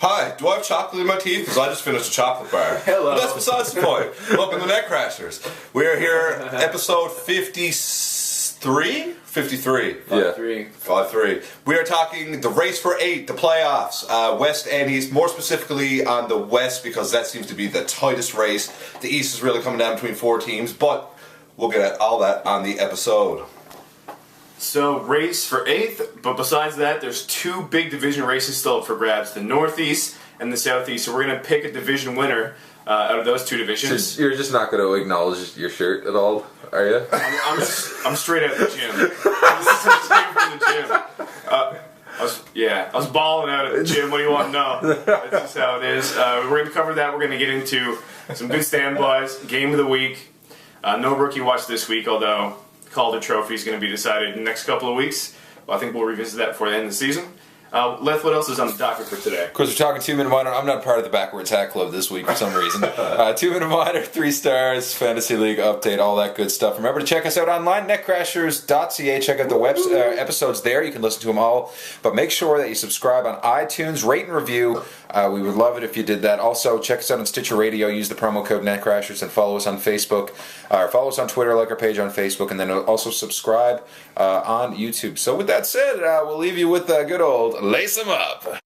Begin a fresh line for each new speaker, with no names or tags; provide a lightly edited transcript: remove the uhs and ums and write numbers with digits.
Hi, do I have chocolate in my teeth? Because I just finished a chocolate bar.
Hello.
But that's besides the point. Welcome to Net Crashers. We are here, episode 53? 53.
Yeah.
5-3. We are talking the race for 8, the playoffs, West and East, more specifically on the West because that seems to be the tightest race. The East is really coming down between 4 teams, but we'll get at all that on the episode.
So, race for 8th, but besides that, there's 2 big division races still up for grabs, the Northeast and the Southeast. So we're going to pick a division winner out of those 2 divisions.
So you're just not going to acknowledge your shirt at all, are you?
I'm straight out of the gym. This just came from the gym. I was balling out at the gym. What do you want to know? That's just how it is. We're going to cover that. We're going to get into some good standbys, game of the week. No rookie watch this week, although Calder Trophy is going to be decided in the next couple of weeks. Well, I think we'll revisit that before the end of the season. Leth, what else is on the docket for today?
Of course, we're talking 2 Minute Minor. I'm not part of the Backwards Hat Club this week for some reason. 2 Minute Minor, 3 stars, Fantasy League update, all that good stuff. Remember to check us out online, netcrashers.ca. Check out the episodes there. You can listen to them all. But make sure that you subscribe on iTunes, rate and review. We would love it if you did that. Also, check us out on Stitcher Radio. Use the promo code NetCrashers and follow us on Facebook. Or follow us on Twitter, like our page on Facebook, and then also subscribe on YouTube. So with that said, we'll leave you with good old Lace 'em Up.